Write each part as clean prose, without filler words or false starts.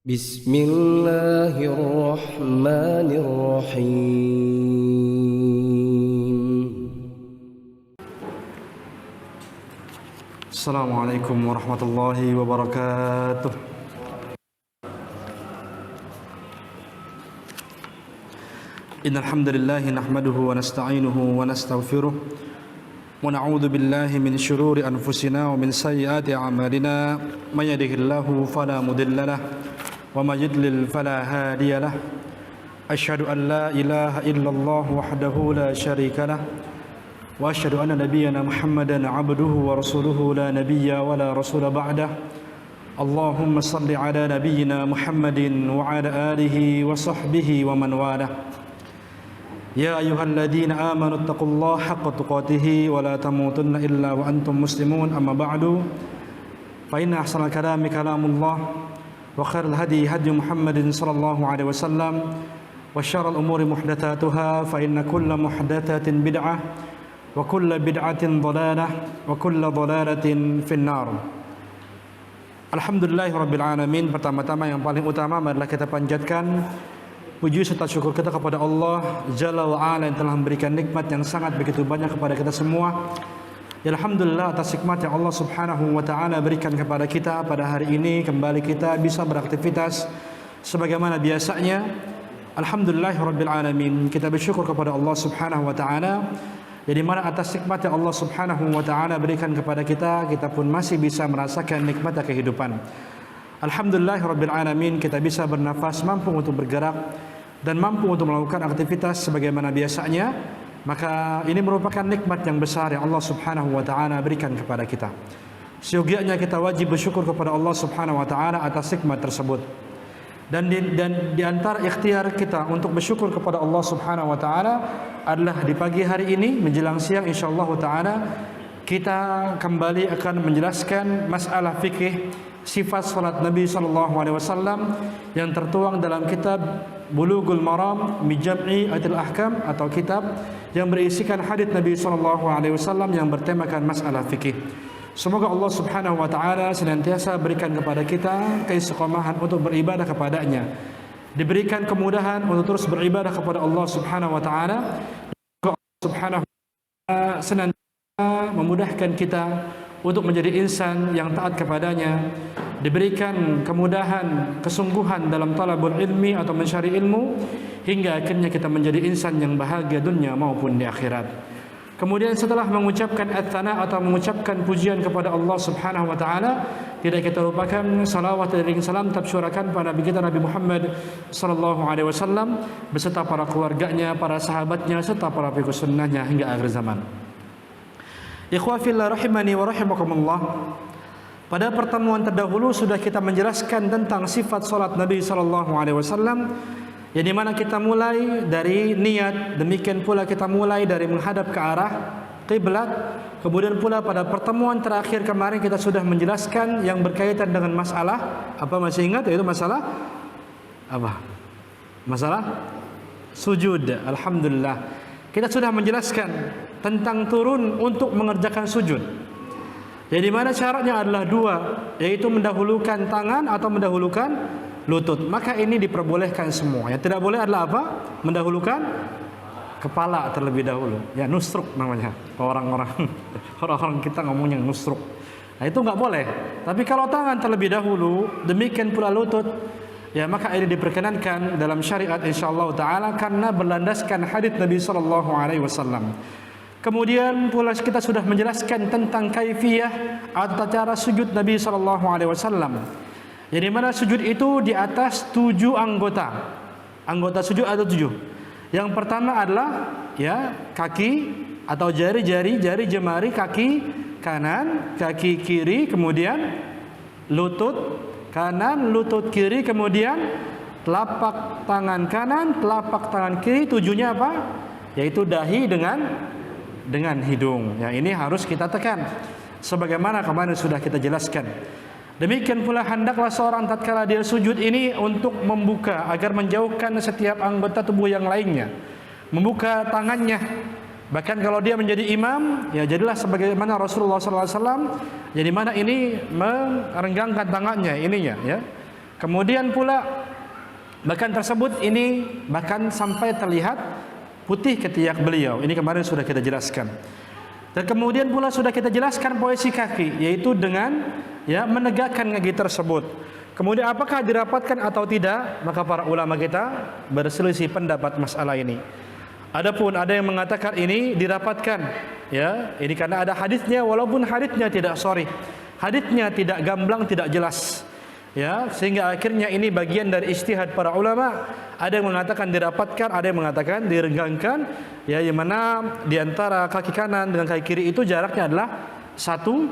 Bismillahirrahmanirrahim. Assalamualaikum warahmatullahi wabarakatuh. Innal hamdalillah nahmaduhu wa nasta'inuhu wa nastaghfiruh wa na'udzu billahi min shururi anfusina wa min sayyiati a'malina may yahdihillahu fala mudilla lahu wa may yudlil fala hadiya lahu. Asyhadu an la ilaha illallah wahdahu la syarika lahu wa asyhadu anna nabiyyana Muhammadan 'abduhu wa rasuluhu la nabiyya wa la rasula ba'dah. Allahumma shalli ala nabiyyina Muhammadin wa ala alihi wa sahbihi wa man walah. Ya ayyuhalladzina amanu taqullaha haqqa tuqatih wa la tamutunna illa wa antum muslimun. Amma ba'du, fa inna ahsanal kalami kalamullah wa khairal hadi hadi Muhammadin sallallahu alaihi wasallam wa syarrul umuri muhdatsatuha fa inna kulla muhdatsatin bid'ah wa kulla bid'atin dhalalah wa kulla dhalalatin finnar. Alhamdulillahirabbil alamin. Pertama-tama yang paling utama adalah kita panjatkan puji serta syukur kita kepada Allah Jalla wa Ala yang telah memberikan nikmat yang sangat begitu banyak kepada kita semua. Ya, alhamdulillah atas nikmat yang Allah Subhanahu wa taala berikan kepada kita pada hari ini, kembali kita bisa beraktivitas sebagaimana biasanya. Alhamdulillahirabbil alamin. Kita bersyukur kepada Allah Subhanahu wa taala. Jadi mana atas nikmat yang Allah Subhanahu wa taala berikan kepada kita, kita pun masih bisa merasakan nikmat kehidupan. Alhamdulillahirabbil alamin, kita bisa bernafas, mampu untuk bergerak dan mampu untuk melakukan aktivitas sebagaimana biasanya. Maka ini merupakan nikmat yang besar yang Allah Subhanahu wa taala berikan kepada kita. Seyogianya kita wajib bersyukur kepada Allah Subhanahu wa taala atas nikmat tersebut. Dan di antara ikhtiar kita untuk bersyukur kepada Allah Subhanahu wa taala adalah di pagi hari ini menjelang siang insyaallah taala kita kembali akan menjelaskan masalah fikih sifat salat Nabi sallallahu alaihi wasallam yang tertuang dalam kitab Bulughul Maram min Jam'i Ayatil Ahkam, atau kitab yang berisikan hadits Nabi sallallahu alaihi wasallam yang bertemakan masalah fikih. Semoga Allah Subhanahu wa taala senantiasa berikan kepada kita keistiqomahan untuk beribadah kepadanya, diberikan kemudahan untuk terus beribadah kepada Allah Subhanahu wa taala. Semoga Allah Subhanahu wa taala senantiasa memudahkan kita untuk menjadi insan yang taat kepadanya, diberikan kemudahan, kesungguhan dalam talabul ilmi atau mencari ilmu, hingga akhirnya kita menjadi insan yang bahagia dunia maupun di akhirat. Kemudian setelah mengucapkan ats-tsana atau mengucapkan pujian kepada Allah Subhanahu wa taala, tidak kita lupakan salawat dan salam tercurahkan pada Nabi kita Nabi Muhammad sallallahu alaihi wasallam beserta para keluarganya, para sahabatnya serta para pengikut sunnahnya hingga akhir zaman. Ikhwah fillah rahimani wa rahimakumullah. Pada pertemuan terdahulu sudah kita menjelaskan tentang sifat salat Nabi sallallahu alaihi wasallam, yang dimana kita mulai dari niat, demikian pula kita mulai dari menghadap ke arah kiblat. Kemudian pula pada pertemuan terakhir kemarin kita sudah menjelaskan yang berkaitan dengan masalah apa, masih ingat, yaitu masalah apa? Masalah sujud. Alhamdulillah kita sudah menjelaskan tentang turun untuk mengerjakan sujud. Jadi mana syaratnya adalah dua, yaitu mendahulukan tangan atau mendahulukan lutut. Maka ini diperbolehkan semua. Yang tidak boleh adalah apa? Mendahulukan kepala terlebih dahulu. Ya, nusruk namanya. Orang-orang kita ngomongnya nusruk. Nah, itu nggak boleh. Tapi kalau tangan terlebih dahulu, demikian pula lutut, ya maka ini diperkenankan dalam syariat insyaallah taala karena berlandaskan hadits Nabi sallallahu alaihi wasallam. Kemudian pula kita sudah menjelaskan tentang kaifiyah atau cara sujud Nabi sallallahu alaihi wasallam. Jadi mana sujud itu di atas 7 anggota. Anggota sujud ada 7. Yang pertama adalah ya kaki atau jari jemari kaki kanan, kaki kiri, kemudian lutut kanan, lutut kiri, kemudian telapak tangan kanan, telapak tangan kiri. Tujuannya apa? Yaitu dahi dengan hidung. Ya, ini harus kita tekan sebagaimana kemarin sudah kita jelaskan. Demikian pula hendaklah seorang tatkala dia sujud ini untuk membuka agar menjauhkan setiap anggota tubuh yang lainnya, membuka tangannya. Bahkan kalau dia menjadi imam, ya jadilah sebagaimana Rasulullah SAW, jadi mana ini merenggangkan tangannya ininya, ya Kemudian pula bahkan tersebut ini bahkan sampai terlihat putih ketiak beliau. Ini kemarin sudah kita jelaskan. Dan kemudian pula sudah kita jelaskan posisi kaki, yaitu dengan menegakkan kaki tersebut. Kemudian apakah dirapatkan atau tidak? Maka para ulama kita berselisih pendapat masalah ini. Adapun ada yang mengatakan ini dirapatkan, ini karena ada hadisnya, walaupun hadisnya tidak sharih, hadisnya tidak gamblang, tidak jelas. Sehingga akhirnya ini bagian dari ijtihad para ulama. Ada yang mengatakan dirapatkan, ada yang mengatakan direnggangkan, yang mana di antara kaki kanan dengan kaki kiri itu jaraknya adalah satu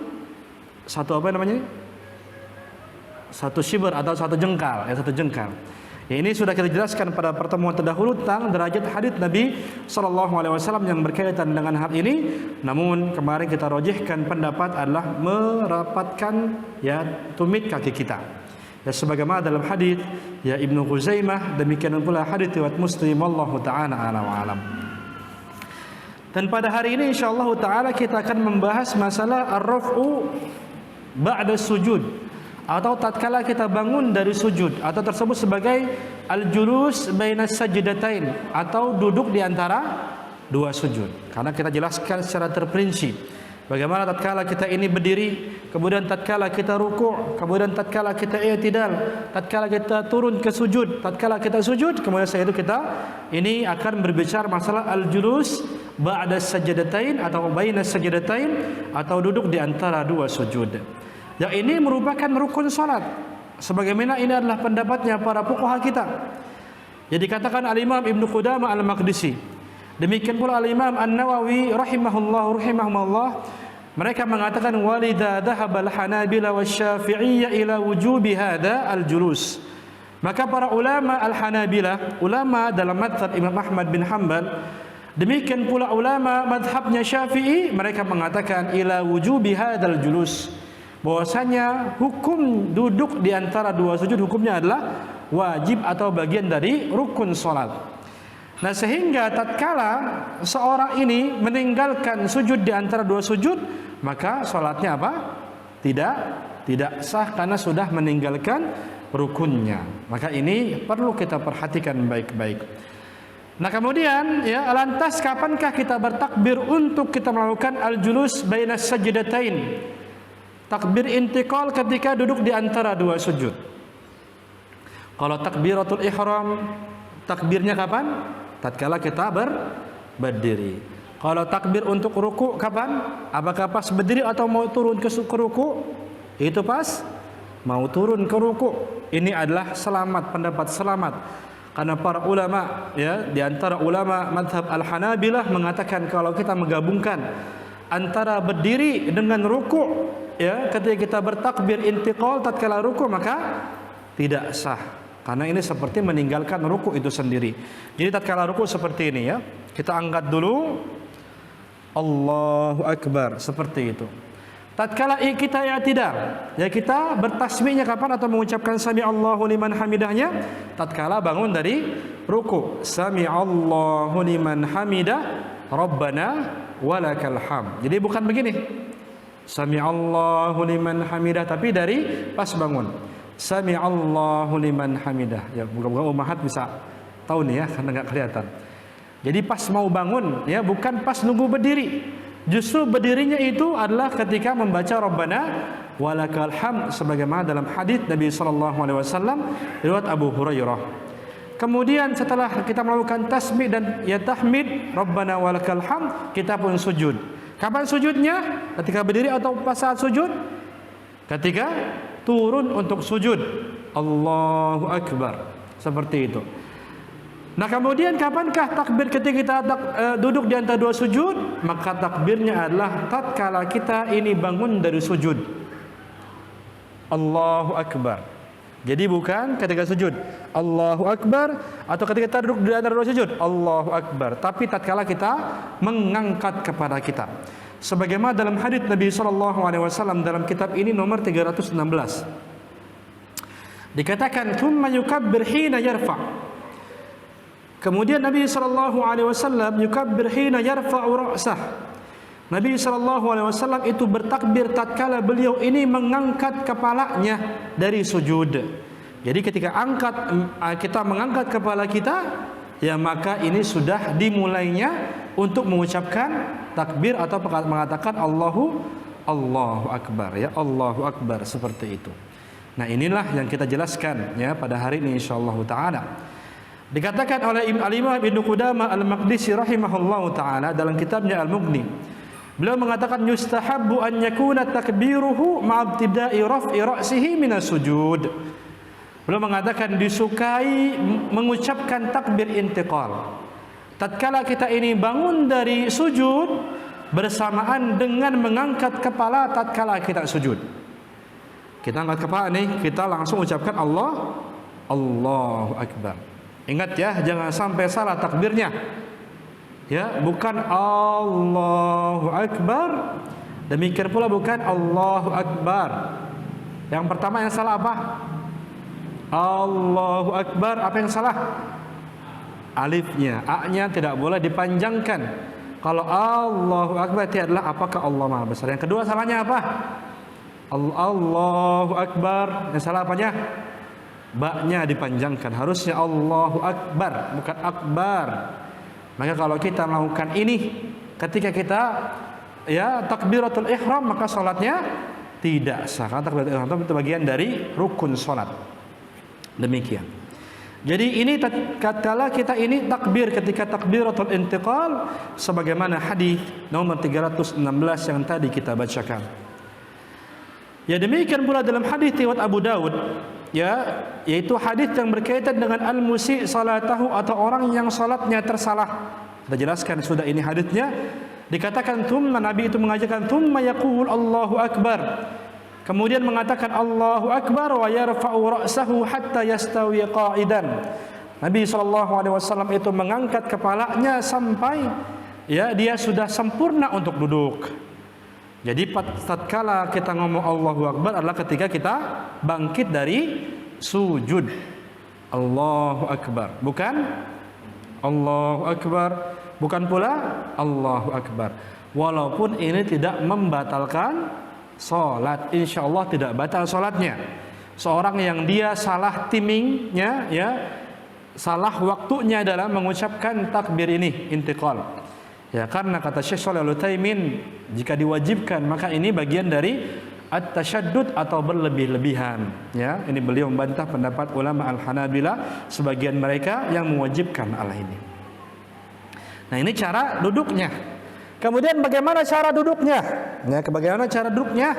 shibr atau satu jengkal, satu jengkal. Ini sudah kita jelaskan pada pertemuan terdahulu tentang derajat hadis Nabi SAW yang berkaitan dengan hal ini. Namun kemarin kita rojihkan pendapat adalah merapatkan tumit kaki kita. Sebagaimana dalam hadis Ibnu Khuzaimah, demikian pula hadis riwayat Muslim, wallahu taala a'lam. Dan pada hari ini insyaallah taala kita akan membahas masalah ar-raf'u ba'da sujud, atau tatkala kita bangun dari sujud, atau tersebut sebagai al-julus bainas sajdatain, atau duduk di antara dua sujud. Karena kita jelaskan secara terperinci bagaimana tatkala kita ini berdiri, kemudian tatkala kita ruku', kemudian tatkala kita i'tidal, tatkala kita turun ke sujud, tatkala kita sujud, kemudian setelah itu kita ini akan berbicara masalah al-julus ba'da sajdatain atau bainas sajdatain, atau duduk di antara dua sujud. Yang ini merupakan rukun salat. Sebagaimana ini adalah pendapatnya para fuqaha kita. Jadi dikatakan al-Imam Ibnu Qudamah al-Maqdisi. Demikian pula al-Imam An-Nawawi rahimahullah. Mereka mengatakan walidha dhahabal Hanabila wasy-Syafi'iyyah ila wujubi hadza al-julus. Maka para ulama al-Hanabila, ulama dalam mazhab Imam Ahmad bin Hanbal, demikian pula ulama mazhabnya Syafi'i, mereka mengatakan ila wujubi hadzal julus, bahwasanya hukum duduk di antara dua sujud hukumnya adalah wajib atau bagian dari rukun salat. Nah, sehingga tatkala seorang ini meninggalkan sujud di antara dua sujud, maka salatnya apa? Tidak sah karena sudah meninggalkan rukunnya. Maka ini perlu kita perhatikan baik-baik. Nah, kemudian lantas kapankah kita bertakbir untuk kita melakukan al-julus bainas sajdatain? Takbir intiqal ketika duduk di antara dua sujud. Kalau takbiratul ihram, takbirnya kapan? Tatkala kita berdiri. Kalau takbir untuk ruku kapan? Apakah pas berdiri atau mau turun ke ruku? Itu pas mau turun ke ruku. Ini adalah pendapat selamat. Karena para ulama di antara ulama mazhab al-Hanabilah mengatakan kalau kita menggabungkan antara berdiri dengan ruku, ketika kita bertakbir intiqal tatkala ruku, maka tidak sah. Karena ini seperti meninggalkan ruku itu sendiri. Jadi tatkala ruku seperti ini kita angkat dulu, Allahu Akbar, seperti itu. Tatkala kita i'tidal, kita bertasbihnya kapan atau mengucapkan sami Allahu liman hamidahnya? Tatkala bangun dari ruku, sami Allahu liman hamidah, Rabbana walakal hamd. Jadi bukan begini, sami Allahu liman hamidah, tapi dari pas bangun, sami Allahu liman hamidah. Moga-moga ummahat bisa tahu nih karena nggak kelihatan. Jadi pas mau bangun, bukan pas nunggu berdiri. Justru berdirinya itu adalah ketika membaca Rabbana walakal hamd, sebagaimana dalam hadis Nabi SAW riwayat Abu Hurairah. Kemudian setelah kita melakukan tasbih dan tahmid Rabbana walakal hamd, kita pun sujud. Kapan sujudnya? Ketika berdiri atau pas saat sujud? Ketika turun untuk sujud, Allahu Akbar, seperti itu. Nah, kemudian kapankah takbir ketika kita duduk di antara dua sujud? Maka takbirnya adalah tatkala kita ini bangun dari sujud, Allahu Akbar. Jadi bukan ketika sujud Allahu Akbar, atau ketika kita duduk di antara dua sujud Allahu Akbar, tapi tatkala kita mengangkat kepala kita. Sebagaimana dalam hadis Nabi SAW dalam kitab ini nomor 316, dikatakan thumma yukabbir hina yarfa'. Kemudian Nabi SAW yukabbir hina yarfa'u ra'sah. Nabi SAW itu bertakbir tatkala beliau ini mengangkat kepalanya dari sujud. Jadi ketika kita mengangkat kepala kita, ya maka ini sudah dimulainya untuk mengucapkan takbir atau mengatakan Allahu Akbar, ya Allahu Akbar, seperti itu. Nah, inilah yang kita jelaskan ya pada hari ini insyaallah taala. Dikatakan oleh Al-Imam Ibnu Qudamah Al-Maqdisi rahimahullahu taala dalam kitabnya Al-Mughni. Beliau mengatakan yustahabbu an yakuna takbiruhu ma'abtida'i raf'i ra'sihi minas sujud. Beliau mengatakan disukai mengucapkan takbir intiqal tatkala kita ini bangun dari sujud bersamaan dengan mengangkat kepala tatkala kita sujud. Kita angkat kepala nih, kita langsung ucapkan Allahu Akbar. Ingat ya, jangan sampai salah takbirnya. Ya, bukan Allahu Akbar. Demikian pula bukan Allahu Akbar. Yang pertama yang salah apa? Allahu Akbar. Apa yang salah? Alifnya, A-nya tidak boleh dipanjangkan. Kalau Allahu Akbar itu adalah apakah Allah Maha Besar. Yang kedua salahnya apa? Allahu Akbar. Yang salah apanya? Ba-nya dipanjangkan. Harusnya Allahu Akbar, bukan Akbar. Maka kalau kita melakukan ini ketika kita ya takbiratul ihram, maka salatnya tidak sah. Karena takbiratul ihram itu bagian dari rukun salat. Demikian. Jadi ini tatkala kita ini takbir ketika takbiratul intiqal sebagaimana hadis nomor 316 yang tadi kita bacakan. Ya, demikian pula dalam hadis riwayat Abu Daud, ya, yaitu hadis yang berkaitan dengan al-musi salatahu atau orang yang salatnya tersalah. Kita jelaskan sudah ini hadisnya. Dikatakan thumma, Nabi itu mengajarkan thumma yaqul Allahu Akbar. Kemudian mengatakan Allahu Akbar wa yarfa'u ra'sahu hatta yastawi qa'idan. Nabi SAW itu mengangkat kepalanya sampai ya dia sudah sempurna untuk duduk. Jadi tatkala kita ngomong Allahu Akbar adalah ketika kita bangkit dari sujud. Allahu Akbar, bukan Allahu Akbar, bukan pula Allahu Akbar. Walaupun ini tidak membatalkan salat, insyaallah tidak batal salatnya. Seorang yang dia salah timingnya, ya, salah waktunya dalam mengucapkan takbir ini intiqal. Ya, karena kata Syekh Shalih Al-Utsaimin, jika diwajibkan maka ini bagian dari at-tasyaddud atau berlebih-lebihan. Ya, ini beliau membantah pendapat ulama Al-Hanabilah, sebagian mereka yang mewajibkan hal ini. Nah, ini cara duduknya. Kemudian bagaimana cara duduknya? Ya, bagaimana cara duduknya?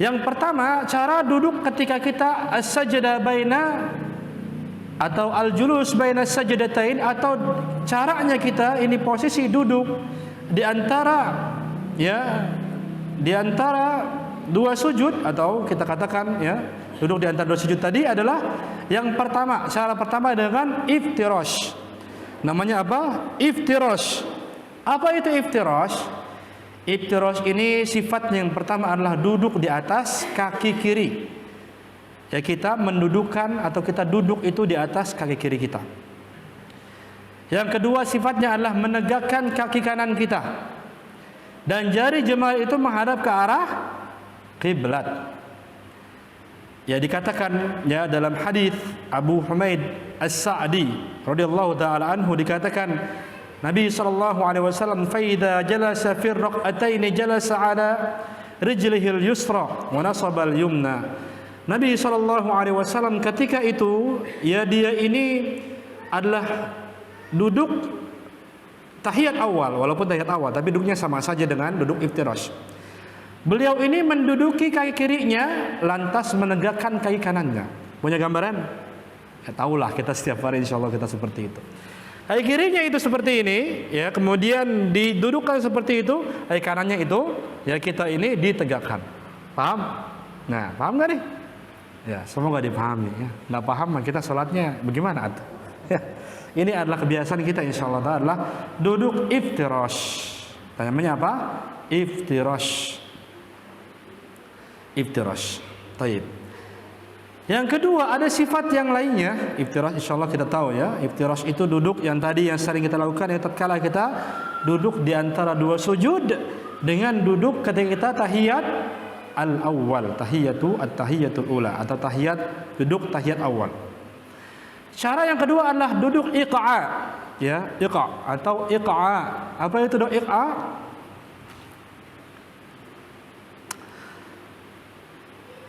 Yang pertama, cara duduk ketika kita as-sajdah baina atau al-julus baina sajdatain, atau caranya kita ini posisi duduk di antara ya di antara dua sujud, atau kita katakan ya duduk di antara dua sujud tadi adalah yang pertama, cara pertama dengan iftirash. Namanya apa? Iftirash. Apa itu iftirash? Iftirash ini sifatnya yang pertama adalah duduk di atas kaki kiri. Ya, kita mendudukkan atau kita duduk itu di atas kaki kiri kita. Yang kedua sifatnya adalah menegakkan kaki kanan kita. Dan jari jemari itu menghadap ke arah kiblat. Ya, dikatakan ya dalam hadis Abu Humaid As-Sa'di radhiyallahu taala anhu, dikatakan Nabi SAW faida jalasa fi raq'ataini jalasa ala rijlihi al-yusra wa nasaba al-yumna. Nabi SAW ketika itu ya dia ini adalah duduk tahiyat awal, walaupun tahiyat awal tapi duduknya sama saja dengan duduk iftirash. Beliau ini menduduki kaki kirinya lantas menegakkan kaki kanannya. Punya gambaran? Ya, tahulah kita setiap hari insyaallah kita seperti itu. Kaki kirinya itu seperti ini, ya, kemudian didudukkan seperti itu, kaki kanannya itu, ya kita ini ditegakkan. Paham? Nah, paham nggak nih? Ya, semoga dipahami. Ya. Nggak paham, kita sholatnya bagaimana? Ya. Ini adalah kebiasaan kita, insyaallah adalah duduk iftirash. Namanya apa? Iftirash. Iftirash. Taib. Yang kedua ada sifat yang lainnya. Iftirash insyaallah kita tahu ya. Iftirash itu duduk yang tadi yang sering kita lakukan, ya tatkala kita duduk di antara dua sujud dengan duduk ketika kita tahiyat al-awwal, at-tahiyatul ula atau tahiyat duduk tahiyat awal. Cara yang kedua adalah duduk iqa, ya, iqa atau iqa. Apa itu duduk iqa?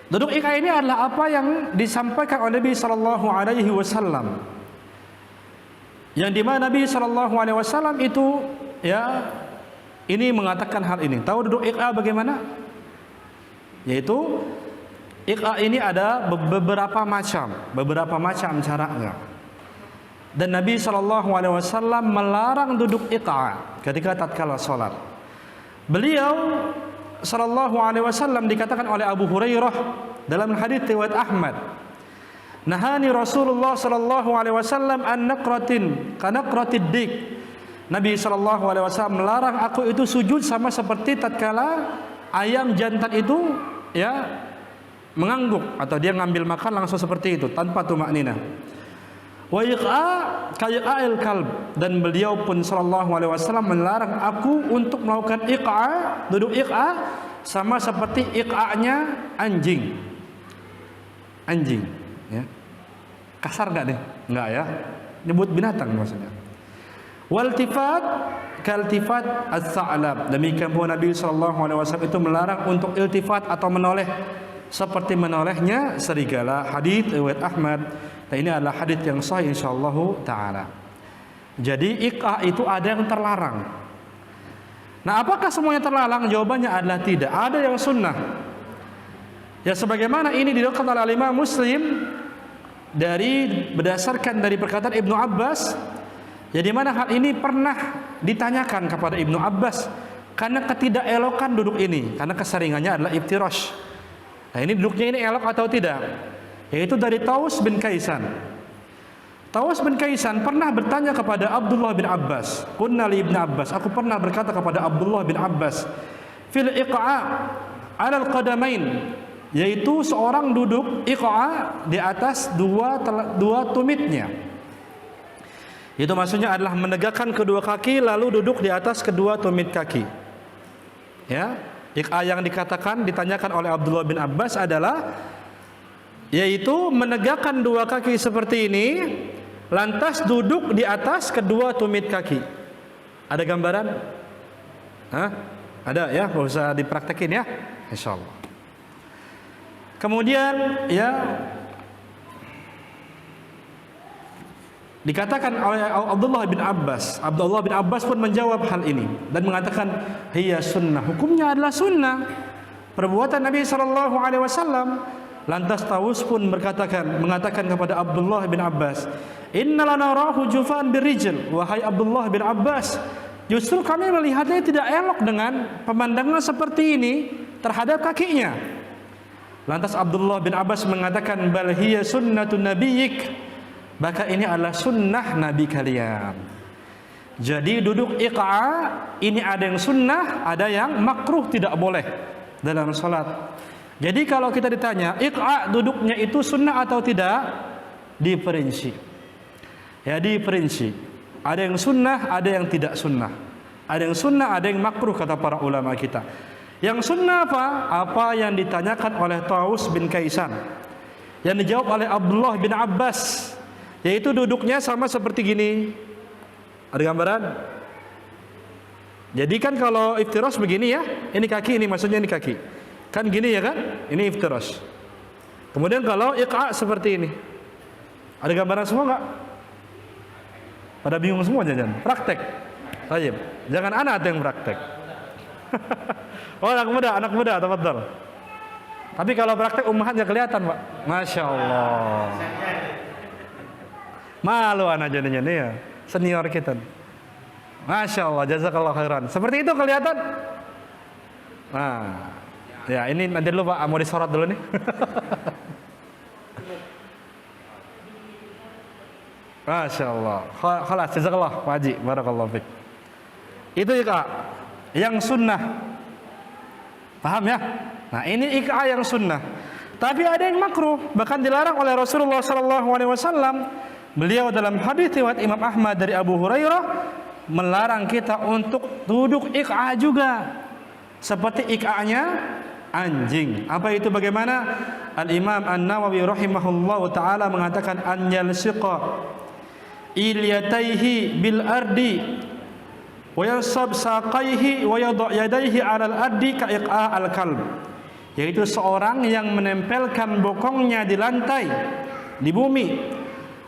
Duduk iqa ini adalah apa yang disampaikan oleh Nabi sallallahu alaihi wasallam. Yang di mana Nabi sallallahu alaihi wasallam itu ya ini mengatakan hal ini. Tahu duduk iqa bagaimana? Yaitu iqa ini ada beberapa macam caranya. Dan Nabi sallallahu alaihi wasallam melarang duduk iqa ketika tatkala salat. Beliau sallallahu alaihi wasallam dikatakan oleh Abu Hurairah dalam hadis riwayat Ahmad, nahani Rasulullah sallallahu alaihi wasallam an naqratin kanaqratid dik. Nabi sallallahu alaihi wasallam melarang aku itu sujud sama seperti tatkala ayam jantan itu ya mengangguk atau dia ngambil makan langsung seperti itu tanpa tumakninah. Wa iqa kayaqa'il kalb, dan beliau pun sallallahu alaihi wasallam melarang aku untuk melakukan iqa, duduk iqa sama seperti iqa'nya anjing. Anjing, ya. Kasar enggak deh? Enggak ya. Nyebut binatang maksudnya. Waltifat kaltifat as-sa'lab. Demikian pun Nabi sallallahu alaihi wasallam itu melarang untuk iltifat atau menoleh seperti menolehnya serigala. Hadis riwayat Ahmad. Dan ini adalah hadis yang sahih insyaallah taala. Jadi iqa itu ada yang terlarang. Nah, apakah semuanya terlarang? Jawabannya adalah tidak. Ada yang sunnah. Ya sebagaimana ini diriwayatkan oleh Imam Muslim berdasarkan dari perkataan Ibnu Abbas, ya di mana hal ini pernah ditanyakan kepada Ibnu Abbas karena ketidakelokan duduk ini, karena keseringannya adalah iftirash. Nah, ini duduknya ini elok atau tidak? Yaitu dari Taus bin Kaisan. Taus bin Kaisan pernah bertanya kepada Abdullah bin Abbas, "Qulna li Ibnu Abbas," aku pernah berkata kepada Abdullah bin Abbas, "Fil iqa' 'alal qadamain," yaitu seorang duduk iqa' di atas dua tumitnya. Itu maksudnya adalah menegakkan kedua kaki lalu duduk di atas kedua tumit kaki. Ya, iqa' yang ditanyakan oleh Abdullah bin Abbas adalah yaitu menegakkan dua kaki seperti ini lantas duduk di atas kedua tumit kaki. Ada gambaran? Hah? Ada ya, nggak usah dipraktekin ya, insyaallah. Kemudian ya dikatakan oleh Abdullah bin Abbas pun menjawab hal ini dan mengatakan hiya sunnah, hukumnya adalah sunnah perbuatan Nabi sallallahu alaihi wasallam. Lantas Taus pun mengatakan kepada Abdullah bin Abbas, "Inna lana rahu jufan birrijl," wahai Abdullah bin Abbas, justru kami melihatnya tidak elok dengan pemandangan seperti ini terhadap kakinya. Lantas Abdullah bin Abbas mengatakan, "Bal hiya sunnatun nabiyyik," maka ini adalah sunnah Nabi kalian. Jadi duduk iqa' ini ada yang sunnah, ada yang makruh, tidak boleh dalam salat. Jadi kalau kita ditanya iqa' duduknya itu sunnah atau tidak, diperinci. Ya, diperinci. Ada yang sunnah, ada yang tidak sunnah. Ada yang sunnah, ada yang makruh kata para ulama kita. Yang sunnah apa? Apa yang ditanyakan oleh Taus bin Kaisan, yang dijawab oleh Abdullah bin Abbas, yaitu duduknya sama seperti gini. Ada gambaran? Jadi kan kalau iftirash begini ya, ini kaki, ini maksudnya ini kaki. Kan gini ya kan? Ini iftirash. Kemudian kalau iqa' seperti ini. Ada gambaran semua enggak? Pada bingung semua jajan. Praktek. Baik. Jangan anak yang praktek. Oh, anak muda, tafadhal. Tapi kalau praktek ummahatnya kelihatan, Pak. Masya Allah. Malu anak jadinya nih ya. Senior kita. Masya Allah, jazakallah khairan. Seperti itu kelihatan. Nah, ya ini nanti dulu Pak, mau disorot dulu nih. Masya Allah. Khalas, jazakallah Pak Haji, barakallahu fiik. Itu iqa' yang sunnah. Paham ya? Nah, ini iqa' yang sunnah. Tapi ada yang makruh, bahkan dilarang oleh Rasulullah sallallahu alaihi wasallam. Beliau dalam hadis riwayat Imam Ahmad dari Abu Hurairah melarang kita untuk duduk iqa' juga. Seperti iqa'nya anjing. Apa itu bagaimana? Al-Imam An-Nawawi rahimahullahu taala mengatakan an yalsiqa ilyataihi bil ardi wa yansab saqaihi wa yadha yadayhi 'ala al-ardi ka iqa' al-kalb. Yaitu seorang yang menempelkan bokongnya di lantai, di bumi.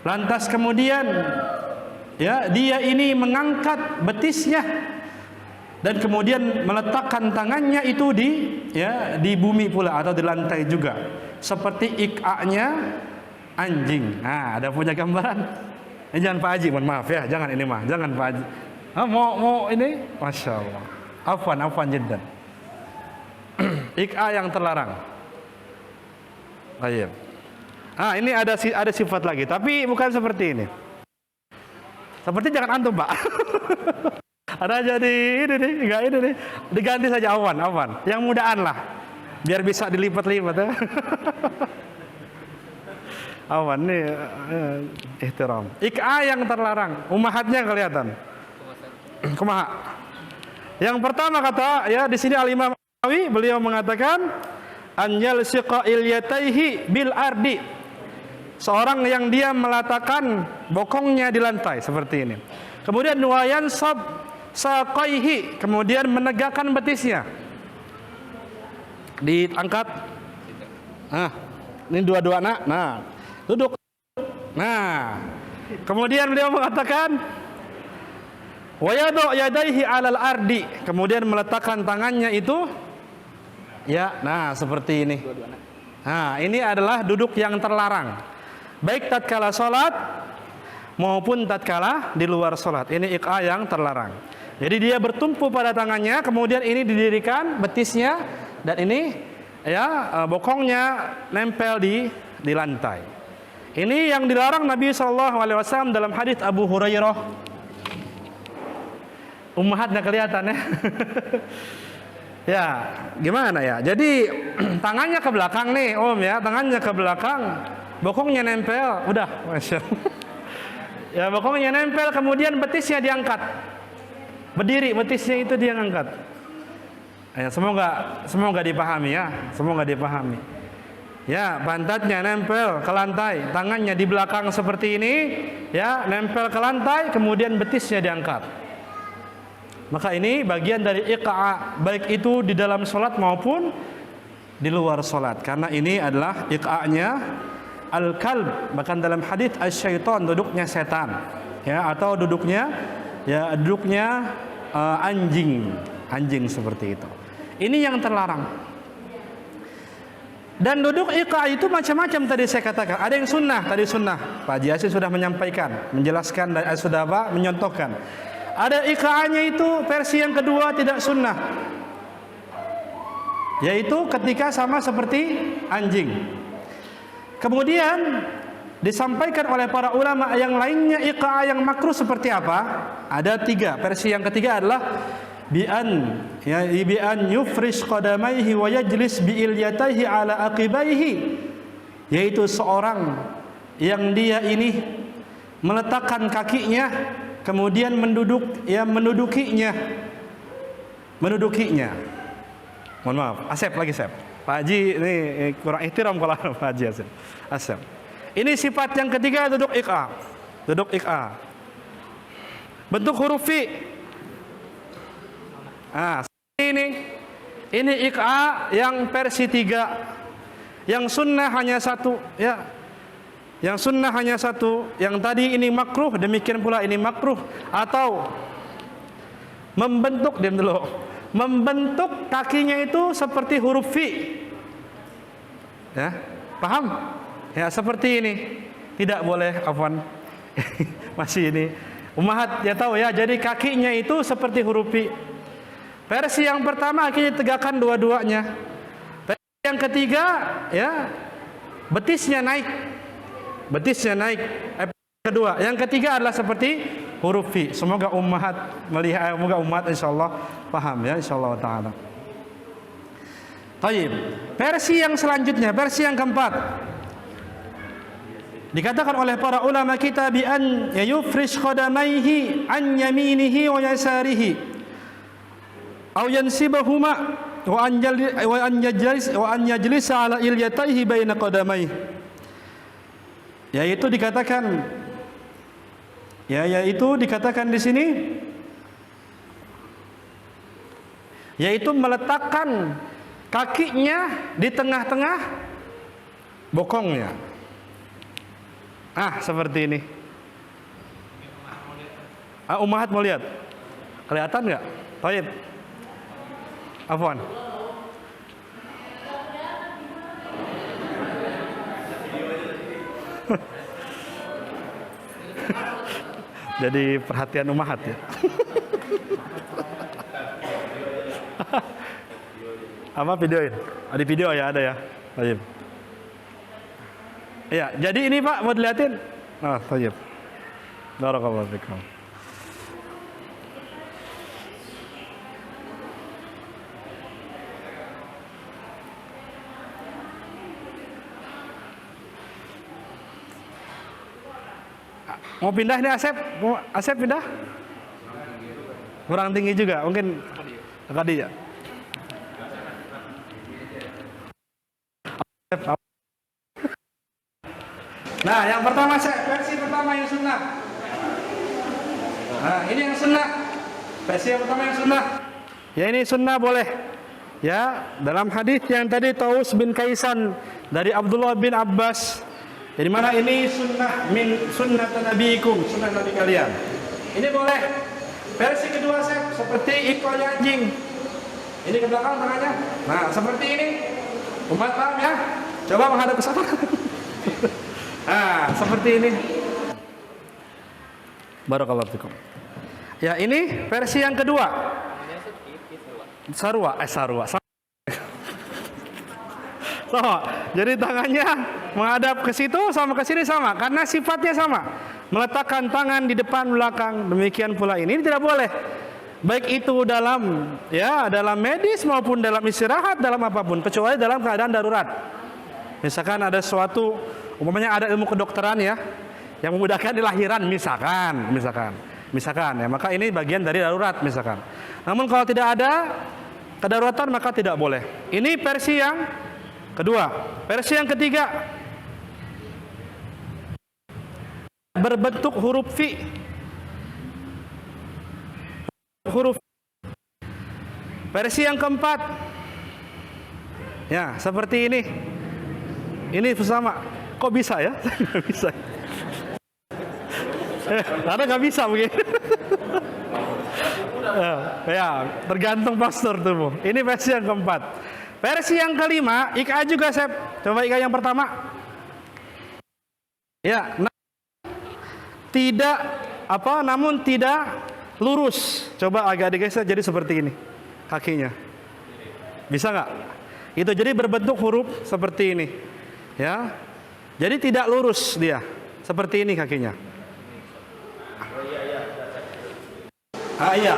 Lantas kemudian ya dia ini mengangkat betisnya dan kemudian meletakkan tangannya itu di bumi pula atau di lantai juga, seperti iqa'nya anjing. Nah, ada punya gambaran? Jangan Pak Haji, mohon maaf ya, jangan ini mah, jangan Pak Haji. Mau ini? Masya Allah. Afwan jiddan. Iqa yang terlarang. Baik. Ini ada sifat lagi, tapi bukan seperti ini. Seperti jangan antum, Pak. Ada jadi ini nih, enggak ini nih. Diganti saja awan. Yang mudaan lah. Biar bisa dilipat-lipat ya. Awan nih ihtiram. Iqa yang terlarang, ummahatnya kelihatan. Kumaha. Yang pertama kata ya di sini Al-Imam Nawawi beliau mengatakan an yalsiqa ilyataihi bil ardi. Seorang yang dia meletakkan bokongnya di lantai seperti ini. Kemudian wayan sab saqaihi, kemudian menegakkan betisnya. Diangkat. Ini dua-dua nak. Nah, duduk. Nah, kemudian beliau mengatakan wa yadu yadaihi 'alal ardi, kemudian meletakkan tangannya itu ya, nah seperti ini. Nah, ini adalah duduk yang terlarang. Baik tatkala salat maupun tatkala di luar salat. Ini iqa yang terlarang. Jadi dia bertumpu pada tangannya, kemudian ini didirikan betisnya dan ini ya bokongnya nempel di lantai. Ini yang dilarang Nabi SAW dalam hadis Abu Hurairah. Ummahatnya kelihatan ya. Ya, gimana ya? Jadi tangannya ke belakang nih, Om ya, tangannya ke belakang, bokongnya nempel, udah, Masya Allah. Ya, bokongnya nempel, kemudian betisnya diangkat. Berdiri, betisnya itu dia ngangkat. Ya, semoga dipahami ya, semoga dipahami. Ya, pantatnya nempel ke lantai, tangannya di belakang seperti ini, ya, nempel ke lantai, kemudian betisnya diangkat. Maka ini bagian dari iqa', baik itu di dalam sholat maupun di luar sholat. Karena ini adalah iqa'nya al-kalb. Bahkan dalam hadis asy-syaitan, duduknya setan, ya, atau duduknya anjing seperti itu. Ini yang terlarang. Dan duduk iqa' itu macam-macam tadi saya katakan. Ada yang sunnah, tadi sunnah. Pak Haji Yasin sudah menyampaikan, menjelaskan dan sudah menyontohkan. Ada iqa'anya itu versi yang kedua tidak sunnah, yaitu ketika sama seperti anjing. Kemudian disampaikan oleh para ulama yang lainnya iqa' yang makruh seperti apa? Ada tiga. Versi yang ketiga adalah bi'an yufrish qadamaihi wa yajlis bi'ilyataihi ala aqibaihi, yaitu seorang yang dia ini meletakkan kakinya kemudian mendudukinya. Mohon maaf, Asep lagi Asep. Pak Haji ini kurang ihtiram kalau Pak Haji Asep. Ini sifat yang ketiga, duduk iqa. Bentuk huruf fi. Ini iqa yang versi 3. Yang sunnah hanya satu, ya. Yang sunnah hanya satu. Yang tadi ini makruh, demikian pula ini makruh. Atau membentuk kakinya itu seperti huruf fi. Ya, paham? Ya, seperti ini. Tidak boleh, afwan. Masih ini. Ummahat ya tahu ya, jadi kakinya itu seperti huruf fi. Versi yang pertama kakinya tegakkan dua-duanya. Versi yang ketiga ya, betisnya naik. Kedua, yang ketiga adalah seperti huruf fi. Semoga ummahat melihat, semoga umat insyaallah paham ya, insyaallah taala. Baik. Versi yang selanjutnya, versi yang keempat. Dikatakan oleh para ulama kita bi an yufrish qadamaihi an yaminihi wa yasarihi aw yansibahuma wa an yajlisa ala ilyatayhi baina qadamaihi. Yaitu dikatakan di sini yaitu meletakkan kakinya di tengah-tengah bokongnya. Seperti ini. Ummahat mau lihat? Kelihatan nggak? Baik. Afwan. Jadi perhatian ummahat ya. Apa videoin? Ada video ya, ada ya. Baik. Iya, jadi ini Pak mau dilihatin? Baik. Barakallahu fikum. Mau pindah nih Asep pindah? Kurang tinggi juga, mungkin tadi ya. Nah, yang pertama versi pertama yang sunnah. Nah, ini yang sunnah. Versi yang pertama yang sunnah. Ya ini sunnah boleh. Ya, dalam hadis yang tadi Taus bin Kaisan dari Abdullah bin Abbas. Jadi mana ini sunnah min sunnat nabiikum, sunnah nabi kalian. Ini boleh. Versi kedua seperti ikonnya anjing. Ini ke belakang tangannya. Nah, seperti ini. Umat paham ya? Coba menghadap ke sana. Seperti ini. Barakallahu fikum. Ya, ini versi yang kedua. Sarwa. Jadi tangannya menghadap ke situ sama ke sini sama karena sifatnya sama. Meletakkan tangan di depan belakang, demikian pula ini tidak boleh. Baik itu dalam medis maupun dalam istirahat, dalam apapun, kecuali dalam keadaan darurat. Misalkan ada suatu, umpamanya ada ilmu kedokteran ya, yang memudahkan di lahiran misalkan ya, maka ini bagian dari darurat misalkan. Namun kalau tidak ada kedaruratan maka tidak boleh. Ini versi yang kedua. Versi yang ketiga berbentuk huruf V. Versi yang keempat ya seperti ini. Ini sama. Kok bisa ya? Nggak bisa. Karena nggak bisa begini. Ya, tergantung postur tubuh. Ini versi yang keempat. Versi yang kelima, IKA juga, Sep. Coba IKA yang pertama. Ya, namun tidak lurus. Coba agak digeser jadi seperti ini kakinya. Bisa nggak? Itu jadi berbentuk huruf seperti ini. Ya. Jadi tidak lurus dia. Seperti ini kakinya. Iya.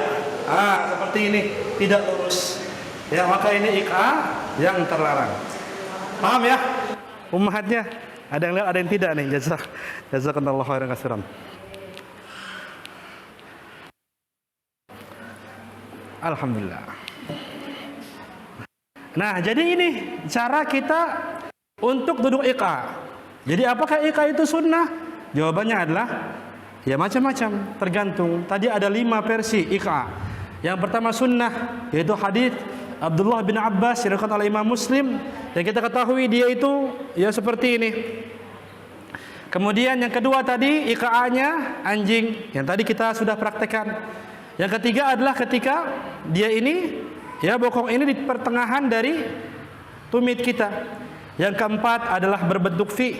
Seperti ini, tidak lurus. Ya, maka ini IKA yang terlarang. Paham ya? Ummahatnya ada yang lihat, ada yang tidak nih. Jazakallahu khairan katsiran. Alhamdulillah. Nah, jadi ini cara kita untuk duduk IKA. Jadi apakah IKA itu sunnah? Jawabannya adalah ya macam-macam, tergantung. Tadi ada 5 versi IKA. Yang pertama sunnah, yaitu hadis Abdullah bin Abbas yang diriwayatkan oleh Imam Muslim, yang kita ketahui dia itu ya seperti ini. Kemudian yang kedua tadi IKA-nya anjing, yang tadi kita sudah praktekkan. Yang ketiga adalah ketika dia ini ya bokong ini di pertengahan dari tumit kita. Yang keempat adalah berbentuk V.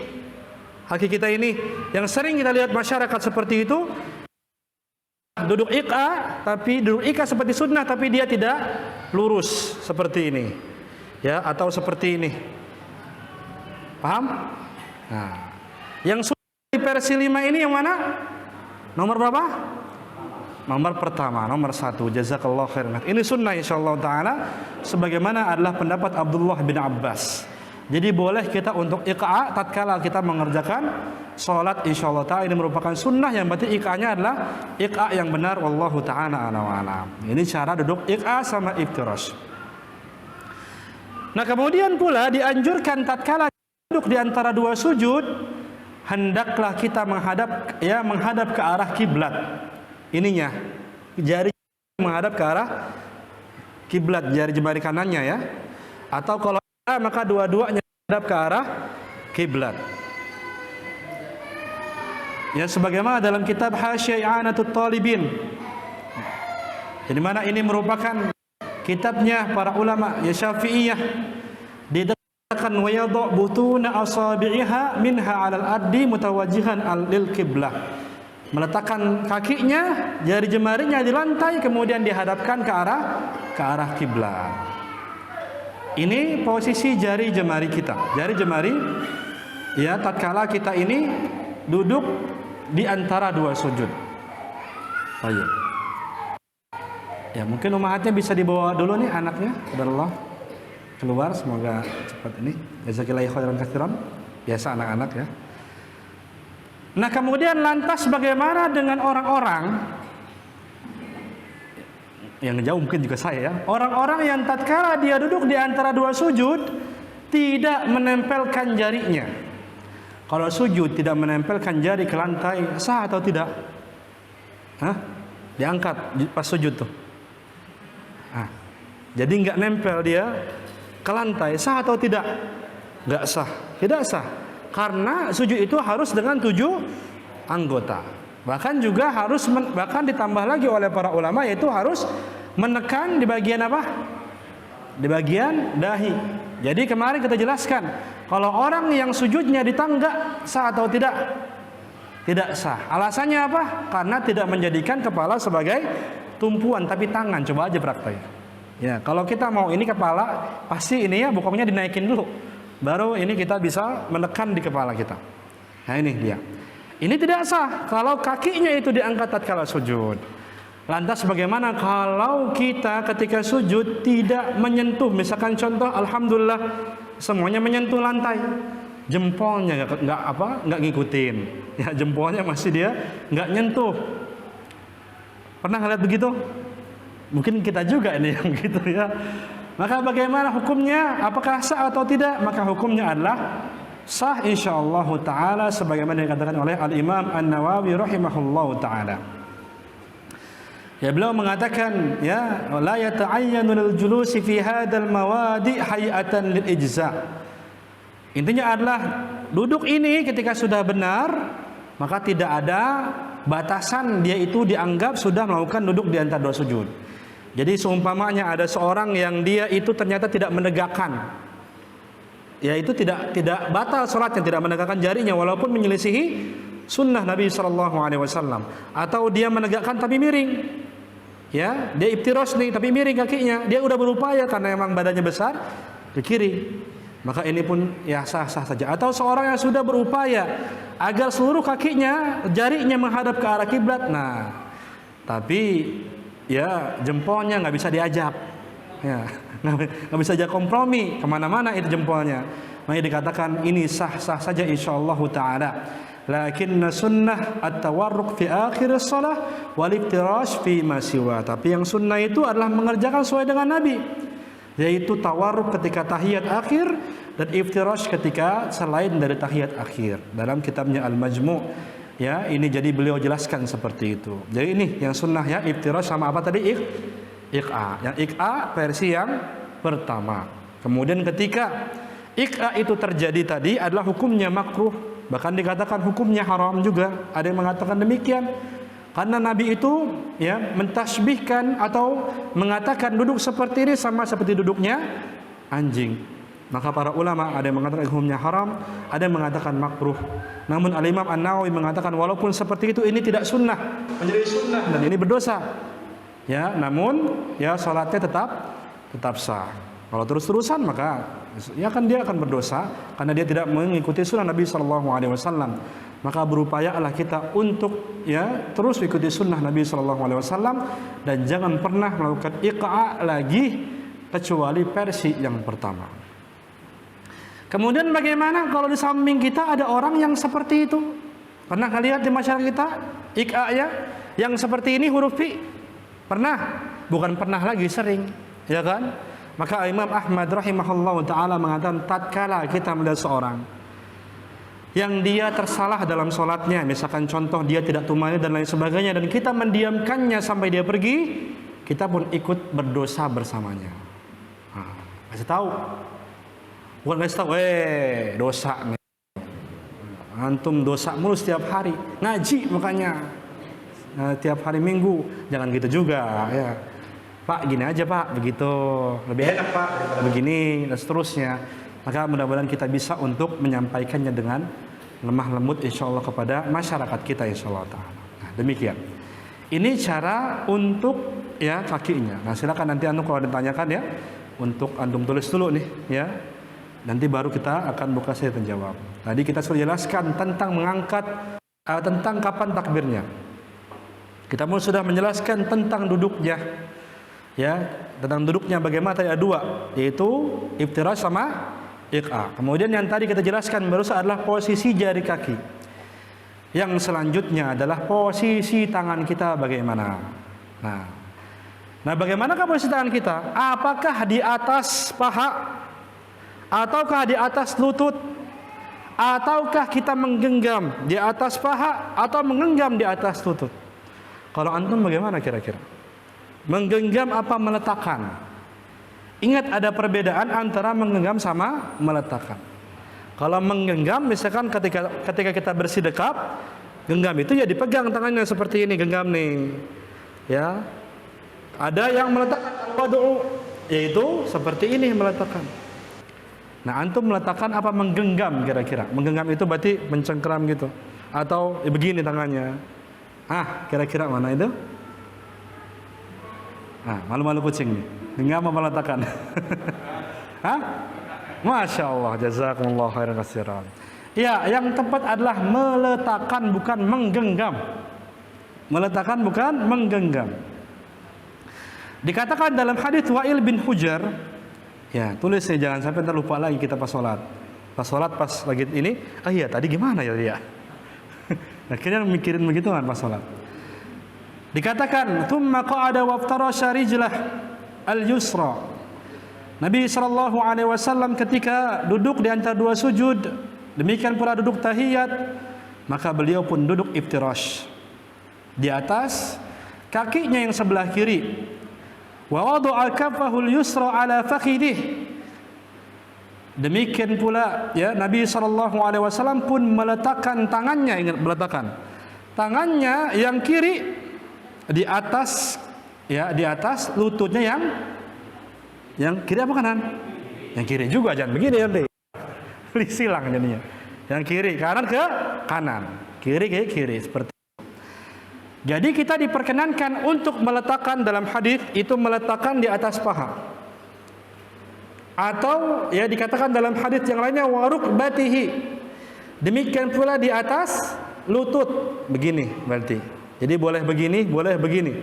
Kaki kita ini yang sering kita lihat masyarakat seperti itu, duduk IKA seperti sunnah tapi dia tidak lurus seperti ini. Ya, atau seperti ini. Paham? Nah, yang sunnah di versi 5 ini yang mana? Nomor berapa? Nomor pertama, nomor 1. Jazakallahu khairan. Ini sunnah insyaallah taala sebagaimana adalah pendapat Abdullah bin Abbas. Jadi boleh kita untuk IKA tatkala kita mengerjakan salat insyaallah taala, ini merupakan sunnah yang berarti IKA-nya adalah IKA yang benar wallahu taala a'lam. Ini cara duduk IKA sama iftirash. Nah, kemudian pula dianjurkan tatkala duduk di antara dua sujud, hendaklah kita menghadap ke arah kiblat. Ininya, jari menghadap ke arah kiblat, jari jemari kanannya ya. Atau kalau ada, maka dua-duanya menghadap ke arah kiblat. Ya, sebagaimana dalam kitab Hasyiah I'anatul Talibin. Jadi mana ini merupakan kitabnya para ulama ya Syafi'iyah, dikatakan wa yadhu butuna asabi'iha minha 'alal ardi mutawajjihan lil qiblah. Meletakkan kakinya, jari jemarinya di lantai, kemudian dihadapkan ke arah kiblat. Ini posisi jari jemari kita. Jari jemari ya tatkala kita ini duduk di antara dua sujud. Ayo. Ya, mungkin umahatnya bisa dibawa dulu nih anaknya, Allah keluar, semoga cepat ini. Jazakallahu khairan katsiran. Biasa anak-anak ya. Nah, kemudian lantas bagaimana dengan orang-orang yang jauh, mungkin juga saya ya, orang-orang yang tatkala dia duduk di antara dua sujud tidak menempelkan jarinya. Kalau sujud tidak menempelkan jari ke lantai, sah atau tidak? Hah? Diangkat pas sujud tuh. Jadi nggak nempel dia ke lantai, sah atau tidak? Nggak sah, tidak sah. Karena sujud itu harus dengan 7 anggota. Bahkan juga harus bahkan ditambah lagi oleh para ulama, yaitu harus menekan di bagian apa? Di bagian dahi. Jadi kemarin kita jelaskan, kalau orang yang sujudnya di tangga, sah atau tidak? Tidak sah. Alasannya apa? Karena tidak menjadikan kepala sebagai tumpuan, tapi tangan. Coba aja praktek. Ya, kalau kita mau ini kepala, pasti ini ya bokongnya dinaikin dulu. Baru ini kita bisa menekan di kepala kita. Nah, ini dia. Ini tidak sah kalau kakinya itu diangkat tatkala sujud. Lantas bagaimana kalau kita ketika sujud tidak menyentuh, misalkan contoh, alhamdulillah semuanya menyentuh lantai, jempolnya nggak ngikutin. Ya, jempolnya masih dia nggak nyentuh. Pernah lihat begitu? Mungkin kita juga ini yang gitu ya. Maka bagaimana hukumnya? Apakah sah atau tidak? Maka hukumnya adalah sah insyaallah taala sebagaimana dikatakan oleh Al-Imam An-Nawawi rahimahullahu taala. Ya, beliau mengatakan ya, la yata'ayyanu lil julusi fi hadzal mawadi' hay'atan lil ijza. Intinya adalah duduk ini ketika sudah benar, maka tidak ada batasan dia itu dianggap sudah melakukan duduk di antara dua sujud. Jadi seumpamanya ada seorang yang dia itu ternyata tidak menegakkan, ya itu tidak batal sholatnya, tidak menegakkan jarinya walaupun menyelisihi sunnah Nabi SAW. Atau dia menegakkan tapi miring, ya dia iftirosh nih tapi miring kakinya, dia udah berupaya karena memang badannya besar ke kiri, maka ini pun ya sah-sah saja. Atau seorang yang sudah berupaya agar seluruh kakinya, jarinya menghadap ke arah kiblat, nah tapi ya jempolnya nggak bisa diajak, ya nggak bisa ajak kompromi kemana-mana itu jempolnya. Maka dikatakan ini sah-sah saja insyaallah taala. Lakinna sunnah at-tawarruk fi akhir shalah wal iftirash fi ma siwa. Tapi yang sunnah itu adalah mengerjakan sesuai dengan Nabi, yaitu tawarruk ketika tahiyat akhir dan iftirash ketika selain dari tahiyat akhir. Dalam kitabnya Al-Majmu'. Ya, ini jadi beliau jelaskan seperti itu. Jadi ini yang sunnah ya, iftirash sama apa tadi? Iq'a. Yang iq'a versi yang pertama. Kemudian ketika iq'a itu terjadi tadi adalah hukumnya makruh. Bahkan dikatakan hukumnya haram juga. Ada yang mengatakan demikian. Karena Nabi itu ya mentasbihkan atau mengatakan duduk seperti ini sama seperti duduknya anjing. Maka para ulama ada yang mengatakan hukumnya haram, ada yang mengatakan makruh. Namun Al-Imam An-Nawawi mengatakan walaupun seperti itu ini tidak sunnah, menjadi sunnah dan ini berdosa. Ya, namun ya salatnya tetap sah. Kalau terus-terusan maka ya kan dia akan berdosa karena dia tidak mengikuti sunnah Nabi SAW. Maka berupayalah kita untuk ya terus ikuti sunnah Nabi SAW dan jangan pernah melakukan iqa' lagi kecuali versi yang pertama. Kemudian bagaimana kalau di samping kita ada orang yang seperti itu? Pernah lihat di masyarakat kita iqa' ya yang seperti ini huruf fi? Pernah? Bukan pernah lagi, sering, ya kan? Maka Imam Ahmad rahimahullah taala mengatakan, tatkala kita melihat seorang yang dia tersalah dalam sholatnya, misalkan contoh dia tidak tumaini dan lain sebagainya, dan kita mendiamkannya sampai dia pergi, kita pun ikut berdosa bersamanya. Kasih tahu, bukan kasih tahu, dosa nih. Antum dosa mulu setiap hari, ngaji makanya tiap hari Minggu, jangan gitu juga ya. Pak gini aja Pak, begitu lebih enak Pak daripada begini dan seterusnya. Maka mudah-mudahan kita bisa untuk menyampaikannya dengan lemah lembut insyaallah kepada masyarakat kita insyaallah ta'ala. Nah, demikian. Ini cara untuk ya kakinya. Nah silakan nanti antum kalau ditanyakan ya, untuk antum tulis dulu nih ya. Nanti baru kita akan buka sesi tanya jawab. Tadi kita sudah jelaskan tentang mengangkat tentang kapan takbirnya. Kita pun sudah menjelaskan tentang duduknya. Ya, tentang duduknya bagaimana tadi ada dua, yaitu iftirash sama iqa. Kemudian yang tadi kita jelaskan barusan adalah posisi jari kaki. Yang selanjutnya adalah posisi tangan kita bagaimana. Nah, bagaimanakah posisi tangan kita? Apakah di atas paha, ataukah di atas lutut, ataukah kita menggenggam di atas paha atau menggenggam di atas lutut? Kalau antum bagaimana kira-kira? Menggenggam apa meletakkan? Ingat ada perbedaan antara menggenggam sama meletakkan. Kalau menggenggam misalkan ketika kita bersidekap, genggam itu ya dipegang tangannya seperti ini, genggam nih. Ya. Ada yang meletakkan al-wad'u, yaitu seperti ini meletakkan. Nah, antum meletakkan apa menggenggam kira-kira? Menggenggam itu berarti mencengkeram gitu atau begini tangannya. Kira-kira mana itu? Malu-malu kucing nih. Genggam apa meletakkan? Masya Allah, jazakumullah khairan katsiran. Ya, yang tepat adalah meletakkan bukan menggenggam. Meletakkan bukan menggenggam. Dikatakan dalam hadis Wa'il bin Hujr, ya tulis ya, jangan sampai terlupa lagi kita pas sholat. Pas lagi ini, iya tadi gimana ya dia? Akhirnya mikirin begitu kan pas sholat. Dikatakan, "Tsumma qa'ada waftarasha rijlah al-yusra." Nabi sallallahu alaihi wasallam ketika duduk di antara dua sujud, demikian pula duduk tahiyat, maka beliau pun duduk iftirash di atas kakinya yang sebelah kiri. Wa wada'a kaffahu al-yusra ala fakhidih. Demikian pula ya Nabi sallallahu alaihi wasallam pun meletakkan tangannya, ingat meletakkan tangannya yang kiri di atas ya, di atas lututnya yang kiri apa kanan? Yang kiri juga, jangan begini ya deh. Silang jadinya. Yang kiri, kanan ke kanan, kiri ke kiri seperti itu. Jadi kita diperkenankan untuk meletakkan dalam hadis itu meletakkan di atas paha. Atau ya dikatakan dalam hadis yang lainnya waruk batihi. Demikian pula di atas lutut begini berarti. Jadi boleh begini, boleh begini.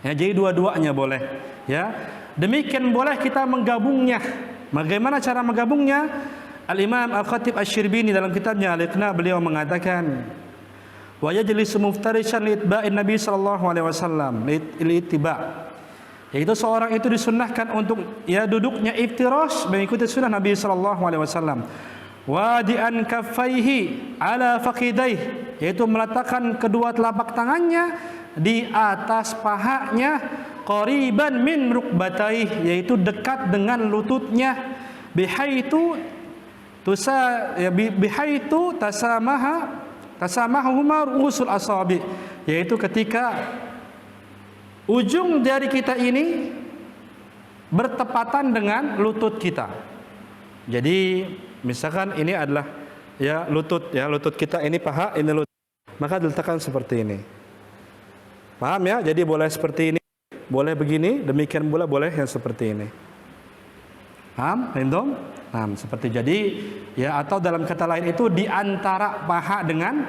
Ya, jadi dua-duanya boleh. Ya, demikian boleh kita menggabungnya. Bagaimana cara menggabungnya? Al-Imam Al-Khatib Asy-Syirbini dalam kitabnya Al-Iqna beliau mengatakan, wa yajlisu muftarishan li itba'in Nabi sallallahu alaihi wasallam, li ittiba'. Yaitu seorang itu disunnahkan untuk ya duduknya iftirash mengikuti sunnah Nabi sallallahu alaihi wasallam. Wadi'an kaffaihi ala faqidaih, yaitu meletakkan kedua telapak tangannya di atas pahanya, qariban min rukbataih, yaitu dekat dengan lututnya, bihaitu tasamahuma ru'usul asabi, yaitu ketika ujung jari kita ini bertepatan dengan lutut kita. Jadi misalkan ini adalah ya lutut kita ini paha, ini lutut. Maka diletakkan seperti ini. Paham ya? Jadi boleh seperti ini, boleh begini, demikian pula boleh yang seperti ini. Paham? Rindom? Nah, seperti jadi ya, atau dalam kata lain itu di antara paha dengan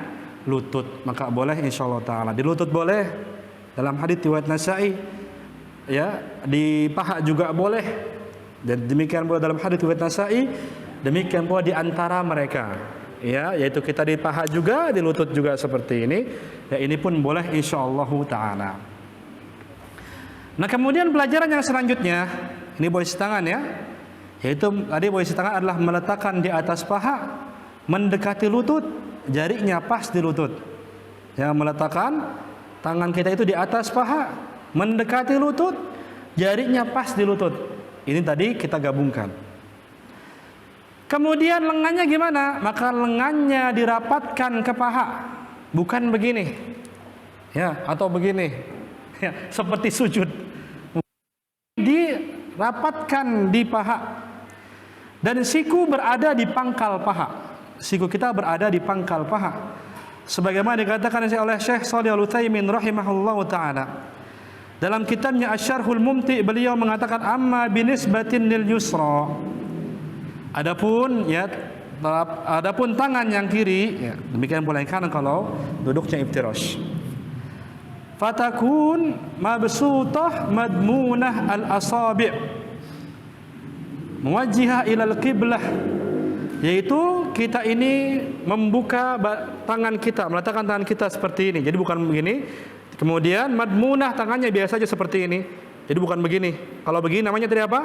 lutut. Maka boleh insyaallah taala. Di lutut boleh. Dalam hadits riwayat Nasa'i ya, di paha juga boleh. Dan demikian pula dalam hadits riwayat Nasa'i, demikian pula di antara mereka. Ya, yaitu kita di paha juga, di lutut juga seperti ini. Ya, ini pun boleh insyaallah taala. Nah, kemudian pelajaran yang selanjutnya Ini posisi tangan ya. Yaitu tadi posisi tangan adalah meletakkan di atas paha, mendekati lutut, jarinya pas di lutut. Ya, meletakkan tangan kita itu di atas paha, mendekati lutut, jarinya pas di lutut. Ini tadi kita gabungkan. Kemudian lengannya gimana? Maka lengannya dirapatkan ke paha, bukan begini, ya, atau begini, ya, seperti sujud. Dirapatkan di paha, dan siku berada di pangkal paha. Siku kita berada di pangkal paha. Sebagaimana dikatakan oleh Syekh Shalih Al-Utsaimin rahimahullahu taala dalam kitabnya Asy-Syarhul Mumti', beliau mengatakan amma binisbatin lil yusra. Adapun tangan yang kiri, ya, demikian pula yang kanan kalau duduknya iftirash. Fatakun mabsutah madmunah al-asabi' muwajjihah ilal qiblah, yaitu kita ini membuka tangan kita, meletakkan tangan kita seperti ini. Jadi bukan begini. Kemudian madmunah, tangannya biasa aja seperti ini. Jadi bukan begini. Kalau begini namanya tadi apa?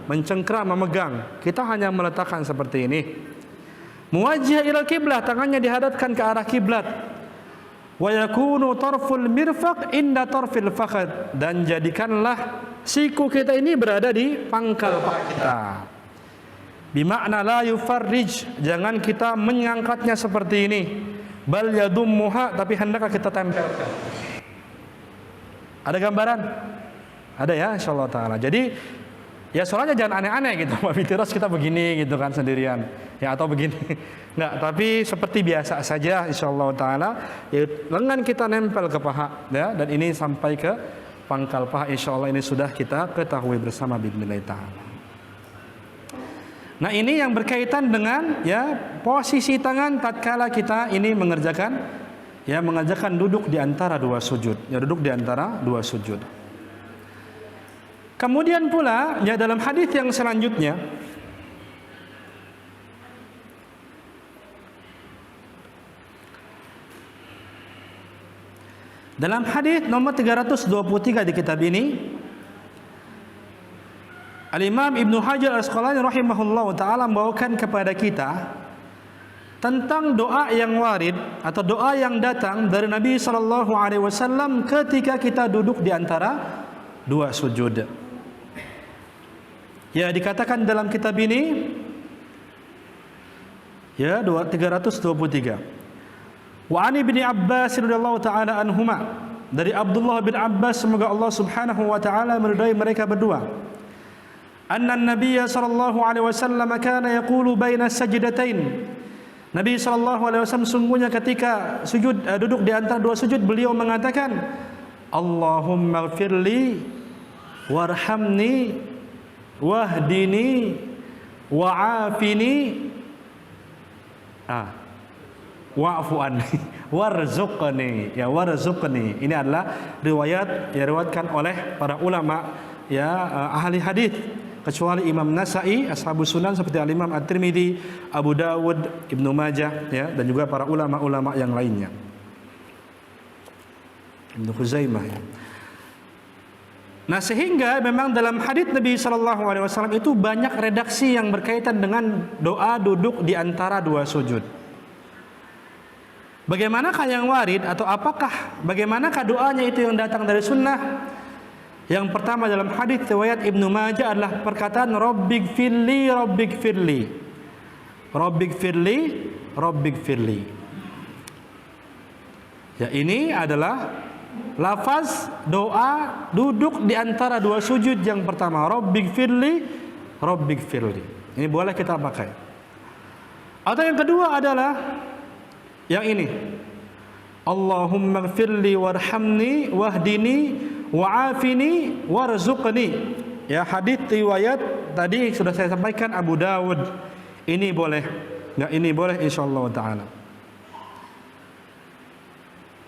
Mencengkram, memegang. Kita hanya meletakkan seperti ini. Muwajjih ilal kiblat, tangannya dihadapkan ke arah kiblat. Wa yakunu tarful mirfaq inda tarfil fakhad, dan jadikanlah siku kita ini berada di pangkal paha kita. Bimakna la yufarrij, jangan kita mengangkatnya seperti ini. Bal yadummuha, tapi hendaklah kita tempelkan. Ada gambaran? Ada ya, insyaallah taala. Jadi ya soalnya jangan aneh-aneh gitu. Pak Fitiras kita begini gitu kan sendirian. Ya atau begini. Enggak, tapi seperti biasa saja insyaallah taala. Ya, lengan kita nempel ke paha ya, dan ini sampai ke pangkal paha, insyaallah ini sudah kita ketahui bersama biidznillah taala. Nah, ini yang berkaitan dengan ya posisi tangan tatkala kita ini mengerjakan duduk di antara dua sujud. Ya, duduk di antara dua sujud. Kemudian pula ya dalam hadis yang selanjutnya dalam hadis nomor 323 di kitab ini, Al-Imam Ibnu Hajar Al-Asqalani rahimahullah ta'ala membawakan kepada kita tentang doa yang warid atau doa yang datang dari Nabi SAW ketika kita duduk di antara dua sujud. Ya, dikatakan dalam kitab ini ya 323. Wa ani bin Abbas radhiyallahu ta'ala anhuma, dari Abdullah bin Abbas, semoga Allah Subhanahu wa taala meridai mereka berdua. Anna an-nabiy sallallahu alaihi wasallam kana yaqulu baina sajdatain. Nabi sallallahu alaihi wasallam sungguhnya ketika sujud duduk di antara dua sujud beliau mengatakan, Allahumma ighfirli warhamni wahdini wa'afini wa'fu anni warzuqni, ya warzuqni. Ini adalah diriwayatkan oleh para ulama ya ahli hadis, kecuali Imam Nasa'i, Ashabus Sunan seperti Al-Imam At-Tirmidzi, Abu Dawud, Ibnu Majah ya, dan juga para ulama-ulama yang lainnya. Ibnu Khuzaimah ya. Nah, sehingga memang dalam hadis Nabi sallallahu alaihi wasallam itu banyak redaksi yang berkaitan dengan doa duduk di antara dua sujud. Bagaimanakah yang warid atau bagaimanakah doanya itu yang datang dari sunnah? Yang pertama dalam hadis riwayat Ibnu Majah adalah perkataan Rabbighfirli Rabbighfirli Rabbighfirli Rabbighfirli. Ya, ini adalah lafaz doa duduk di antara dua sujud yang pertama, Rabbighfirli Rabbighfirli. Ini boleh kita pakai. Atau yang kedua adalah yang ini, Allahumma ighfirli warhamni wahdini wa'afini warzuqni. Ya, hadis riwayat tadi sudah saya sampaikan Abu Dawud. Ini boleh. Enggak, ini boleh insyaallah taala.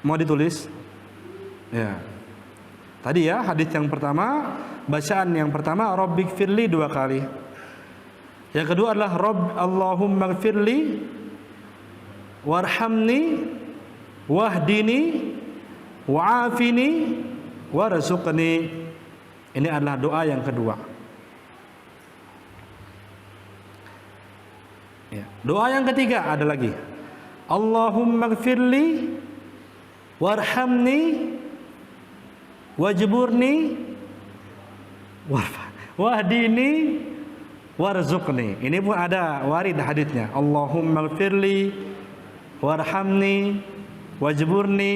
Mau ditulis? Ya. Tadi ya hadis yang pertama, bacaan yang pertama Rabbighfirli 2 kali. Yang kedua adalah Allahumma ighfirli warhamni wahdini wa'afini warzuqni. Ini adalah doa yang kedua. Ya. Doa yang ketiga ada lagi. Allahumma gfirli warhamni wajburni wahdini warzuqni. Ini pun ada warid hadisnya. Allahumma gfirli warhamni wajburni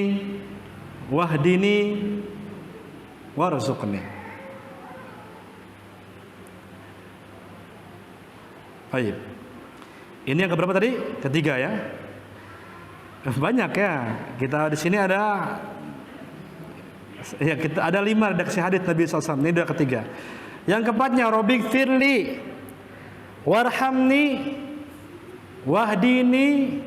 wahdini warzuqni. Baik. Ini yang keberapa tadi? Ketiga ya. Banyak ya. Kita di sini ada ya, kita ada 5 redaksi hadis Nabi SAW. Ini udah ketiga. Yang keempatnya, Rabbik firli warhamni wahdini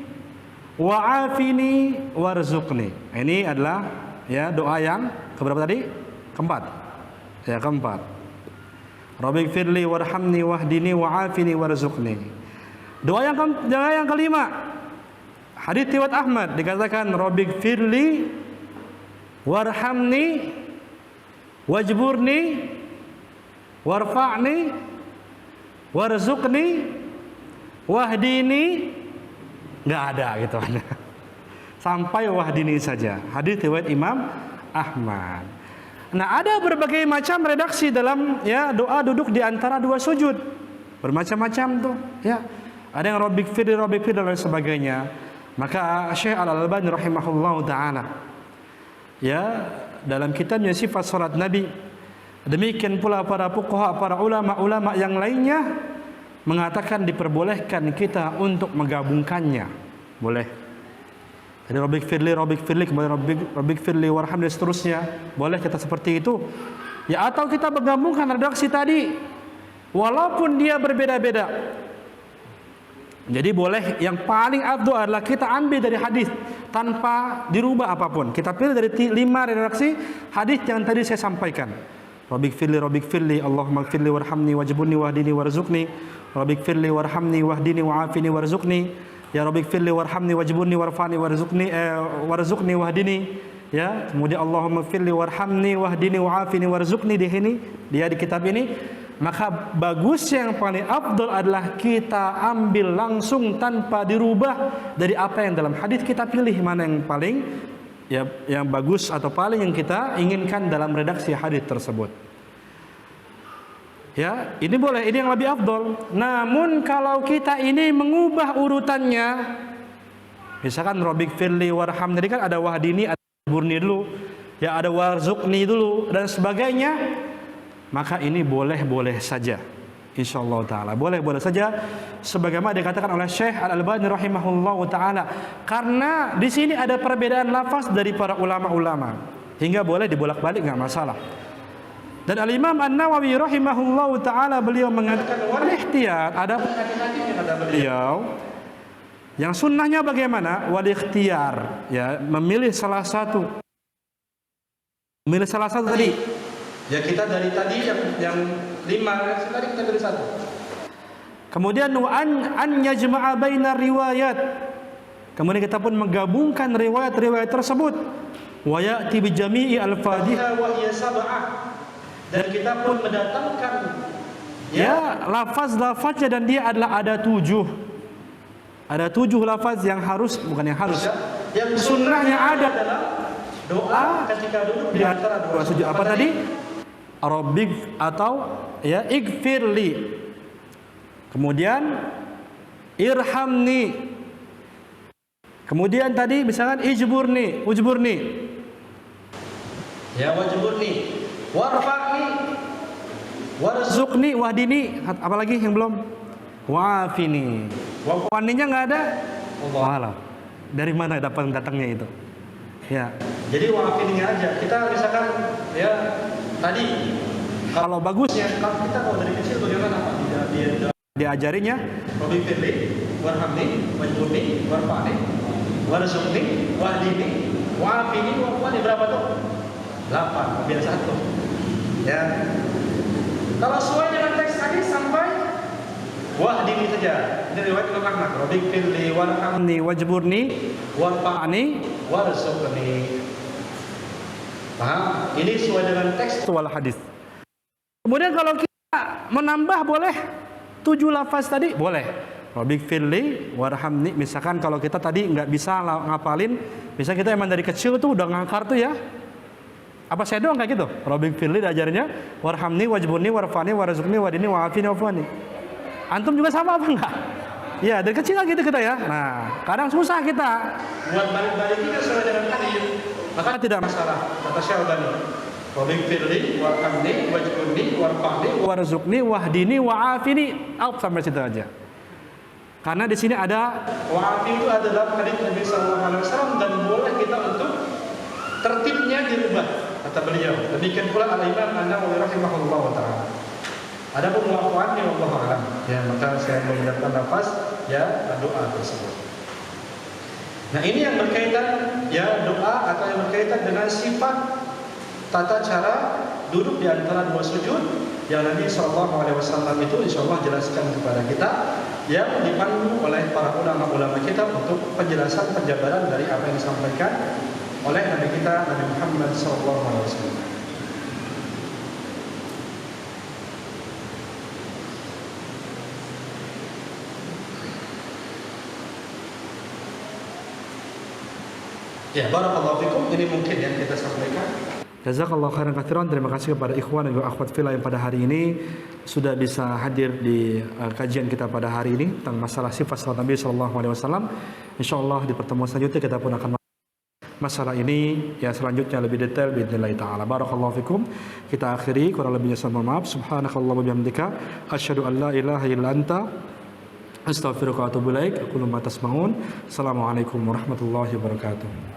wa'afini warzuqni. Ini adalah ya doa yang keberapa tadi? Keempat. Ya, keempat. Rabbik firli warhamni wahdini wa'afini warzuqni. Doa yang kelima, hadits riwayat Ahmad dikatakan Rabbik firli warhamni wajburni warfa'ni warzuqni wahdini. Nggak ada gitu. Sampai wahdini saja. Hadits riwayat Imam Ahmad. Nah, ada berbagai macam redaksi dalam ya doa duduk di antara dua sujud. Bermacam-macam tuh, ya. Ada yang Rabbik firli dan lain sebagainya. Maka Syekh Al-Albani rahimahullahu taala ya dalam kitabnya Sifat Salat Nabi, demikian pula para fuqaha, para ulama yang lainnya mengatakan diperbolehkan kita untuk menggabungkannya. Boleh. Jadi Rabbik firli kemudian Rabbik firli warhamni dan seterusnya. Boleh kita seperti itu. Ya, atau kita menggabungkan redaksi tadi walaupun dia berbeda-beda. Jadi boleh, yang paling afdal adalah kita ambil dari hadis tanpa dirubah apapun. Kita pilih dari 5 redaksi hadis yang tadi saya sampaikan. Rabbik firli, Allahumma firli warhamni wajburni wahdini warzuqni. Rabbik firli warhamni wahdini wa'afini warzuqni. Ya Rabbik firli warhamni wajburni warfa'ni warzuqni wahdini. Ya, kemudian Allahumma firli warhamni wahdini wa'afini warzuqni di sini, dia di kitab ini. Maka bagus, yang paling afdal adalah kita ambil langsung tanpa dirubah dari apa yang dalam hadis, kita pilih mana yang paling ya yang bagus atau paling yang kita inginkan dalam redaksi hadis tersebut. Ya, ini boleh, ini yang lebih afdal. Namun kalau kita ini mengubah urutannya, misalkan Rabbik firli warhamni, tadi kan ada wahdini, ada burni dulu, ya ada warzuqni dulu dan sebagainya. Maka ini boleh-boleh saja, insyaallah taala boleh-boleh saja, sebagaimana dikatakan oleh Syekh Al-Albani rahimahullah taala, karena di sini ada perbedaan lafaz dari para ulama-ulama, hingga boleh dibolak-balik, nggak masalah. Dan Al-Imam An-Nawawi rahimahullah taala beliau mengatakan wal ikhtiyar, ada hati-hati kata beliau. Yang sunnahnya bagaimana? Wal ikhtiyar, ya memilih salah satu. Memilih salah satu tadi. Ya, kita dari tadi yang 5 tadi kita dari 1. Kemudian an yajma'a bainar riwayat. Kemudian kita pun menggabungkan riwayat-riwayat tersebut. Wa ya'ti bi jami'i al-fadhihah wa hiya sab'ah. Dan kita pun mendatangkan ya lafaz-lafaznya, dan dia adalah ada 7. Ada 7 lafaz yang harus, bukan yang harus. Yang sunnahnya ada dalam doa ketika duduk di antara dua sujud. Apa tadi? Rabbik atau ya igfirli. Kemudian irhamni. Kemudian tadi misalkan ujburni. Ya wajburni. Warfa'ni. Warzuqni, wahdini. Apalagi yang belum? Wa'afini. Wa'afininya enggak ada? Allah. Dari mana datangnya itu? Ya. Jadi wa'afininya aja. Kita misalkan ya tadi kalau bagusnya, kalau kita dari kecil bagaimana Pak? Diajarinya Rabbik firli warhamni wajburni warfa'ni warzuqni wahdini wa'afini wa'afini. Berapa tuh? 8, biar 1. Ya. Kalau sesuai dengan teks tadi sampai wahdini saja. Ini riwayat Imam Ahmad. Rabbik firli warhamni wajburni warfa'ni warzuqni. Paham? Ini sesuai dengan teks wal hadis. Kemudian kalau kita menambah boleh 7 lafaz tadi, boleh. Rabbik firli warhamni. Misalkan kalau kita tadi nggak bisa ngapalin, misalnya kita emang dari kecil tuh udah ngangkar tuh ya. Apa saya doang kayak gitu? Rabbik firli diajarnya warhamni wajburni warfani warzukni wadini wa'afini wa'fani. Antum juga sama apa enggak? Ya, dari kecil gitu kita ya. Nah, kadang susah kita buat balik-balik kita sesuai dengan tadi. Maka tidak masalah. Kata Syalbani, Rabbik firli warhamni wajburni warfani warzukni wahdini wa'afini. Out sampai situ aja. Karena di sini ada wa'afi itu adalah hadits Nabi sallallahu alaihi wasallam dan boleh kita untuk tertibnya dirubah kata beliau. Demikian pula Al-Imam An-Nawawi rahimahullah taala. Adapun wa'afan ya Allah alam. Ya, maka saya mengucapkan lafaz ya doa tersebut. Nah, ini yang berkaitan ya doa atau yang berkaitan dengan sifat tata cara duduk di antara dua sujud yang Nabi SAW itu insyaallah jelaskan kepada kita, yang dipandu oleh para ulama-ulama kita untuk penjelasan penjabaran dari apa yang disampaikan oleh Nabi kita Nabi Muhammad SAW. Ya, barakallahu fikum. Ini mungkin yang kita sampaikan. Jazakallahu khairan katsiran. Terima kasih kepada ikhwan dan juga akhwat fillah yang pada hari ini sudah bisa hadir di kajian kita pada hari ini tentang masalah sifat salat Nabi sallallahu alaihi wasallam. Insyaallah di pertemuan selanjutnya kita pun akan masalah ini ya selanjutnya lebih detail باذنillah taala. Barakallahu fikum. Kita akhiri, kurang lebihnya saya mohon maaf. Subhanakallah wa bihamdika asyhadu an la ilaha illa anta astaghfiruka wa atubu ilaik. Aqulu ma tasma'un. Assalamualaikum warahmatullahi wabarakatuh.